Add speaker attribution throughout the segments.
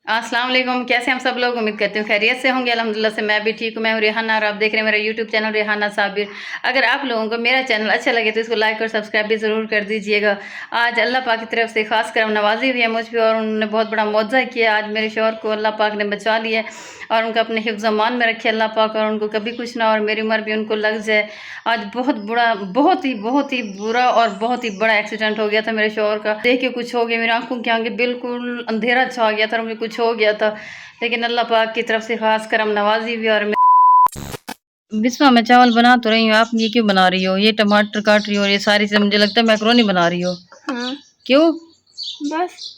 Speaker 1: अस्सलाम वालेकुम। कैसे हम सब लोग, उम्मीद करती हूँ खैरियत से होंगे। अल्हम्दुलिल्लाह से मैं भी ठीक हूँ। मैं हूँ रेहाना और आप देख रहे हैं मेरा यूट्यूब चैनल रेहाना साबिर। अगर आप लोगों को मेरा चैनल अच्छा लगे तो इसको लाइक और सब्सक्राइब भी ज़रूर कर दीजिएगा। आज अल्लाह पाक की तरफ से ख़ास करम नवाजी हुई है मुझ पर और उन्होंने बहुत बड़ा मुआवजा किया। आज मेरे शौहर को अल्लाह पाक ने बचा लिया और उनको अपने हिफ्ज़ अमान में रखे अल्लाह पाक, और उनको कभी कुछ ना और मेरी उम्र भी उनको लग जाए। आज बहुत ही बुरा और बहुत ही बड़ा एक्सीडेंट हो गया था मेरे शौहर का। देख के कुछ हो गया, मेरी आंखों के आगे बिल्कुल अंधेरा छा गया था और मुझे कुछ हो गया था, लेकिन अल्लाह पाक की तरफ से खास करम नवाजी भी। और बिस्मा, मैं चावल बना तो रही हूँ, आप ये क्यों बना रही हो? ये टमाटर काट रही हो और ये सारी चीज़ मुझे लगता है मैक्रोनी बना रही हो।
Speaker 2: हाँ।
Speaker 1: क्यों?
Speaker 2: बस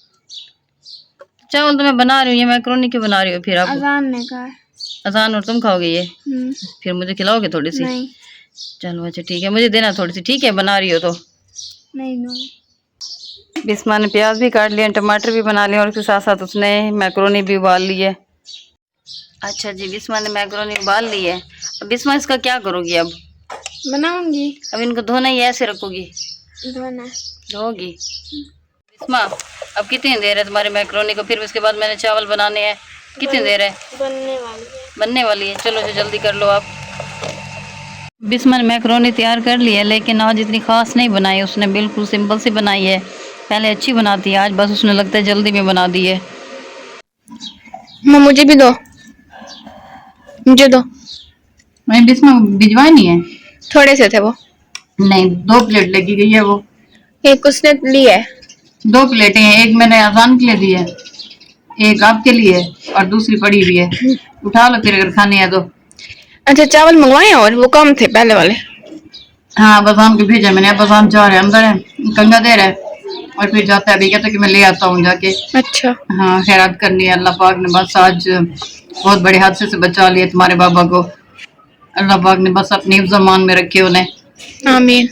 Speaker 1: चावल तो मैं बना रही हूँ, ये मैक्रोनी क्यों बना रही हो? फिर आप
Speaker 2: अजान ने कहा।
Speaker 1: अजान और तुम खाओगे ये? फिर मुझे खिलाओगे थोड़ी सी?
Speaker 2: नहीं।
Speaker 1: चलो अच्छा ठीक है, मुझे देना थोड़ी सी, ठीक है? बना रही हो तो
Speaker 2: नहीं नो।
Speaker 1: बिस्मा ने प्याज भी काट लिया, टमाटर भी बना लिया और उसके साथ साथ उसने मैक्रोनी भी उबाल ली है। अच्छा जी, बिस्मा ने मैक्रोनी उबाल ली है। अब बिस्मा इसका क्या करोगी? अब
Speaker 2: बनाऊंगी।
Speaker 1: अब इनको धोना ही ऐसे रखोगी?
Speaker 2: धोना
Speaker 1: धोगी। बिस्मा, अब कितनी देर है तुम्हारे मैक्रोनी को? फिर उसके बाद मैंने चावल बनाने हैं। कितनी देर है? बनने वाली है। चलो जो जल्दी कर लो आप। बिस्मा ने मैक्रोनी तैयार कर ली है, लेकिन आज इतनी खास नहीं बनाई उसने, बिल्कुल सिंपल सी बनाई है। पहले अच्छी बनाती है, आज बस उसने लगता है जल्दी में बना दी है।
Speaker 2: मुझे भी दो, मुझे दो।
Speaker 1: मैं बिस्मा भिजवाई नहीं है,
Speaker 2: थोड़े से थे वो।
Speaker 1: नहीं, 2 प्लेट लगी गई है वो।
Speaker 2: एक उसने ली है।
Speaker 1: 2 प्लेटें हैं, एक मैंने अजान के लिए दी है, एक आपके लिए और दूसरी पड़ी हुई है। उठा लो फिर अगर खानी है तो।
Speaker 2: अच्छा, चावल मंगवाए और वो कम थे पहले वाले।
Speaker 1: हाँ, बदाम के भेजा मैंने। अब बदाम जा रहे हैं अंदर है, गंगा दे रहा है और फिर जाता है। अभी कहता कि मैं ले आता हूँ जाके।
Speaker 2: अच्छा।
Speaker 1: हाँ, खैरात करनी है। अल्लाह पाक ने बस आज बहुत बड़े हादसे से बचा लिया तुम्हारे बाबा को। अल्लाह पाक ने बस अपनी ज़मान में रखे उन्हें।
Speaker 2: आमीन।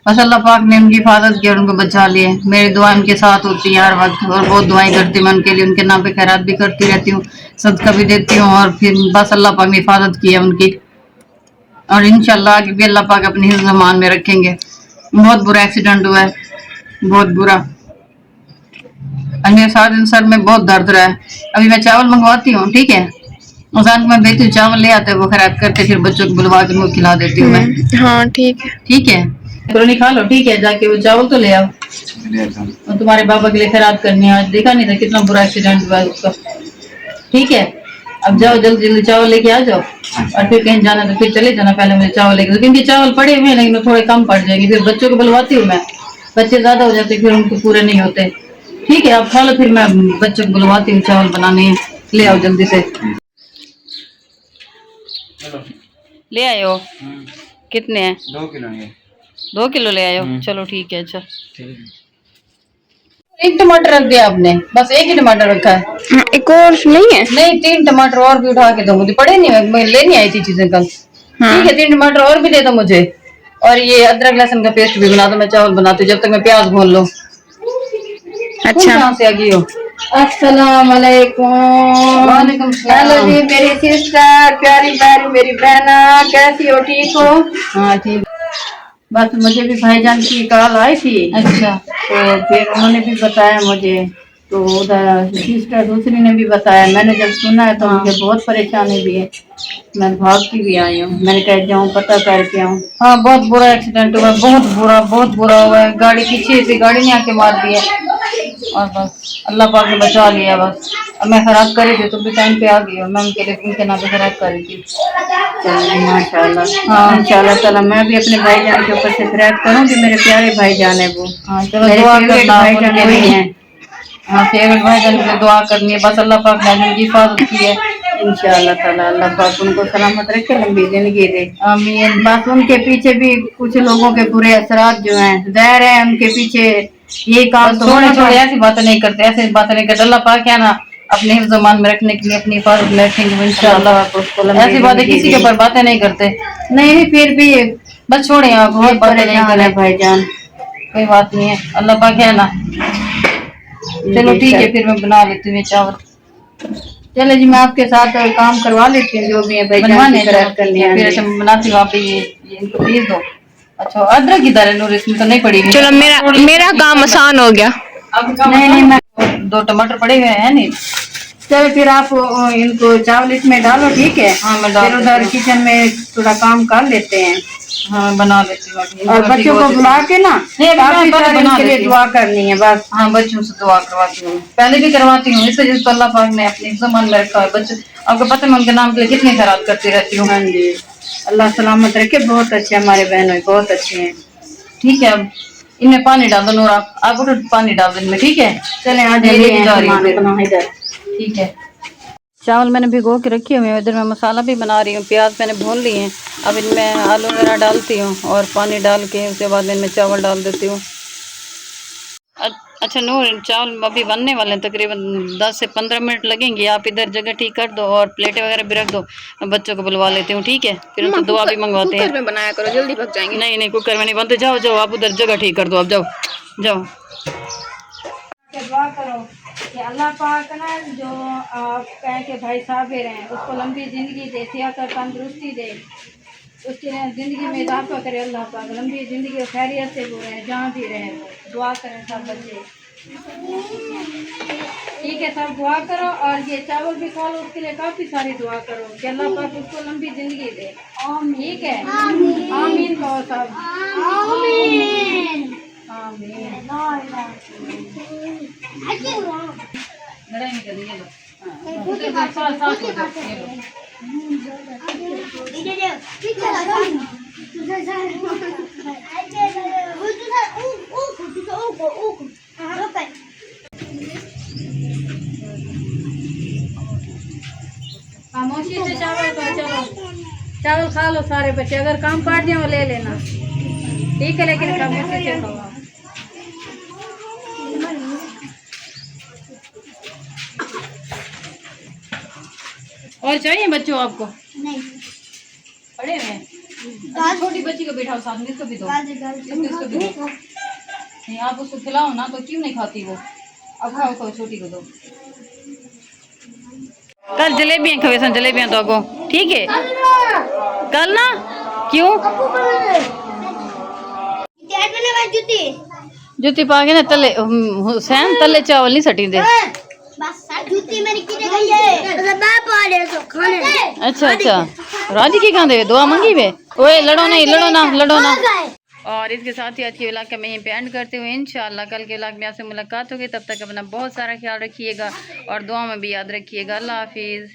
Speaker 1: बस अल्लाह पाक ने उनकी हिफाजत की और उनको बचा लिए। मेरी दुआ उनके साथ होती है हर वक्त और बहुत दुआएं करती हूँ मैं उनके लिए। उनके नाम पे खैरात भी करती रहती हूँ, सदका भी देती हूँ और फिर बस अल्लाह पाक ने हिफाजत की है उनकी, और इंशाल्लाह आगे भी अल्लाह पाक अपनी ज़मान में रखेंगे। बहुत बुरा एक्सीडेंट हुआ है, बहुत बुरा। मेरे सारे दिन सर में बहुत दर्द रहा है। अभी मैं चावल मंगवाती हूँ, ठीक है? अजान को मैं भेजती हूँ, चावल ले आते हैं, वो खैरात करते, फिर बच्चों को बुलवा के मुँह खिला देती हूँ मैं।
Speaker 2: हाँ ठीक है।
Speaker 1: ठीक है, मैक्रोनी खा लो, ठीक है? जाके वो चावल तो ले आओ और तुम्हारे बाबा के लिए खैरात करनी है। आज देखा नहीं था कितना बुरा एक्सीडेंट हुआ है उसका, ठीक है? अब जाओ जल्दी जल्दी चावल लेके आ जाओ, और फिर कहीं जाना तो फिर चले जाना। पहले मुझे चावल लेके, क्योंकि चावल पड़े हुए हैं लेकिन थोड़े कम पड़ जाएंगे, फिर बच्चों को बुलवाती हूँ मैं। बच्चे ज्यादा हो जाते फिर उनको पूरे नहीं होते। ठीक है, आप खा लो, फिर मैं बच्चों को बुलवाती हूँ, चावल बनाने हैं। ले आओ जल्दी से। ले आयो। कितने हैं?
Speaker 3: 2 किलो है।
Speaker 1: 2 किलो ले आयो। चलो ठीक है। अच्छा, एक टमाटर रख दिया आपने? बस एक ही टमाटर रखा है?
Speaker 2: एक और नहीं है?
Speaker 1: नहीं, 3 टमाटर और भी उठा के दो मुझे, पड़े नहीं, मैं लेनी आई थी चीजें कल। ठीक है, 3 टमाटर और भी दे दो मुझे, और ये अदरक लहसुन का पेस्ट भी बना दो। मैं चावल बनाती हूँ जब तक मैं प्याज भून लूं।
Speaker 2: अच्छा।
Speaker 1: कहाँ से आ गई हो?
Speaker 2: अस्सलाम वालेकुम।
Speaker 1: वालेकुम सलाम।
Speaker 2: हेलो जी, मेरी सिस्टर, प्यारी प्यारी मेरी बहना, कैसी हो? ठीक हो?
Speaker 1: हाँ ठीक। बस मुझे भी भाईजान की कॉल आई थी। अच्छा, तो फिर उन्होंने भी बताया मुझे, तो उधर सिस्टर दूसरी ने भी बताया। मैंने जब सुना है तो मुझे बहुत परेशानी भी है, मैं भाग की भी आई हूँ। मैंने कहा जाऊँ पता करके आऊँ। हाँ, बहुत बुरा एक्सीडेंट हुआ, बहुत बुरा हुआ है। गाड़ी पीछे से गाड़ी ने आके मार दी है और बस अल्लाह पाक ने बचा लिया बस। अब मैं खराब करी थी तो भी टाइम पे आ गई और मैं उनके लिए उनके नाम पे खराब करी थी। माशाल्लाह। हाँ इंशाल्लाह ताला मैं भी अपने भाईजान के ऊपर से खराब करूँगी। मेरे प्यारे भाईजान है वो। हाँ चलो, दुआ करना भाईजान के लिए। हाँ, फेवरेट भाईजान के लिए दुआ करनी है बस। अल्लाह पाक ने उनकी हिफाजत की है इंशाल्लाह ताला। अल्लाह पाक उनको सलामत रखे, लंबी जिंदगी दे। आमीन। बस उनके पीछे भी कुछ लोगों के बुरे असरात जो हैं ज़ाहिर है, उनके पीछे ये काम तो छोड़े ऐसी बातें नहीं करते, ऐसी बातें नहीं करते। अल्लाह पाक क्या ना अपने ज़मान में रखने के लिए अपनी हिफाजत में रखेंगे इंशाल्लाह। ऐसी बातें किसी के ऊपर बातें नहीं करते। नहीं फिर भी बस छोड़े आप, बहुत बातें नहीं करें भाईजान, कोई बात नहीं है। अल्लाह पाक है ना। चलो ठीक है, फिर मैं बना लेती हूँ चावल। चले जी, मैं आपके साथ काम करवा लेती हूँ जो भी है बनवाने करनी है। फिर अच्छा मैं बनाती हूँ, आप ये इनको पीस दो। अच्छा, अदरक की दाल नूर इसमें तो नहीं पड़ी।
Speaker 2: चलो, मेरा काम आसान हो गया।
Speaker 1: नहीं मैं 2 टमाटर पड़े हुए हैं नहीं।
Speaker 2: चलो फिर आप इनको चावल इसमें डालो, ठीक है।
Speaker 1: हाँ मैं
Speaker 2: फिर उधर किचन में थोड़ा काम कर लेते हैं।
Speaker 1: हाँ बना लेती हूँ।
Speaker 2: और बच्चों को बुला के ना काफी सारे इनके लिए दुआ करनी है बस।
Speaker 1: हाँ बच्चों से दुआ करवाती हूँ, पहले भी करवाती हूँ। इससे जिसको अल्लाह पाक ने अपने ज़मान में रखा है, बच्चे आपको पता है मैं उनके नाम के लिए कितनी खैरात करती रहती हूँ।
Speaker 2: हाँ जी, अल्लाह सलामत रखे। बहुत अच्छे हमारे बहनों, बहुत अच्छे हैं।
Speaker 1: ठीक है, अब इनमें पानी डाल दो नूरा, आप उठो पानी डाल दो इनमें, ठीक है।
Speaker 2: चले आज
Speaker 1: मैं लेके जा रही हूँ फिर।
Speaker 2: अपना इधर।
Speaker 1: ठीक है, चावल मैंने भिगो के रखे हुए हैं, इधर मैं मसाला भी बना रही हूँ। प्याज मैंने भून लिए हैं, अब इनमें आलू वगैरह डालती हूँ और पानी डाल के उसके बाद इनमें चावल डाल देती हूँ। अच्छा नूर, चावल अभी बनने वाले हैं, तकरीबन 10 से 15 मिनट लगेंगे। आप इधर जगह ठीक कर दो और प्लेटें वगैरह भी रख दो, मैं बच्चों को बुलवा लेती हूँ, ठीक है। फिर उनसे दुआ भी मंगवाते हैं।
Speaker 2: कुकर में बनाया करो, जल्दी पक जाएंगे।
Speaker 1: नहीं नहीं, कुकर में नहीं बनते। जाओ जाओ, आप उधर जगह ठीक कर दो, आप जाओ जाओ।
Speaker 2: दुआ करो कि अल्लाह पाक ना जो आप कहें कि भाई साबिर हैं, उसको लंबी ज़िंदगी दे, सेहत और तंदुरुस्ती दे, उसकी ज़िंदगी में इजाफा करे अल्लाह पाक, लंबी ज़िंदगी और खैरियत से वो रहे, जहाँ भी रहे। दुआ करें सब बच्चे, ठीक है। सब दुआ करो और ये चावल भी खा लो, उसके लिए काफ़ी सारी दुआ करो कि अल्लाह पाक उसको लंबी ज़िंदगी दे, ठीक है। आमीन कहो सब, आमीन आमीन।
Speaker 1: लड़ाई नहीं करनी, ये लो। साथ हो जाओ, ये लो।
Speaker 2: खामोशी से चावल खाओ, चलो चावल खा लो सारे बच्चे, अगर काम काट दिया वो ले लेना, ठीक है। लेकिन खामोशी से खाओ।
Speaker 1: और चाहिए बच्चों आपको?
Speaker 3: नहीं,
Speaker 1: पड़े हुए हैं। अच्छा, छोटी बच्ची को बैठाओ साथ में, इसको भी दो, इसको भी दो। नहीं आप उसको खिलाओ ना, तो क्यों नहीं खाती वो? अब खाओ खाओ, छोटी को दो। कल जलेबियाँ खवे सन, जलेबियाँ तो आगो, ठीक है। कल ना, क्यों? जुती पा के ना तले हुसैन तले चावल नहीं सटी दे।
Speaker 3: जूती मेरी किने गई है, बाप आ रहे तो खाने।
Speaker 1: अच्छा अच्छा, राजी की कहाँ दे, दुआ मांगी वे। ओए लड़ो नहीं, लड़ो ना, लड़ो ना। और इसके साथ ही आज के व्लॉग का मैं यहीं पे एंड करते हुए इंशाल्लाह कल के व्लॉग में आपसे मुलाकात होगी। तब तक अपना बहुत सारा ख्याल रखिएगा और दुआ में भी याद रखिएगा। अल्लाह हाफिज़।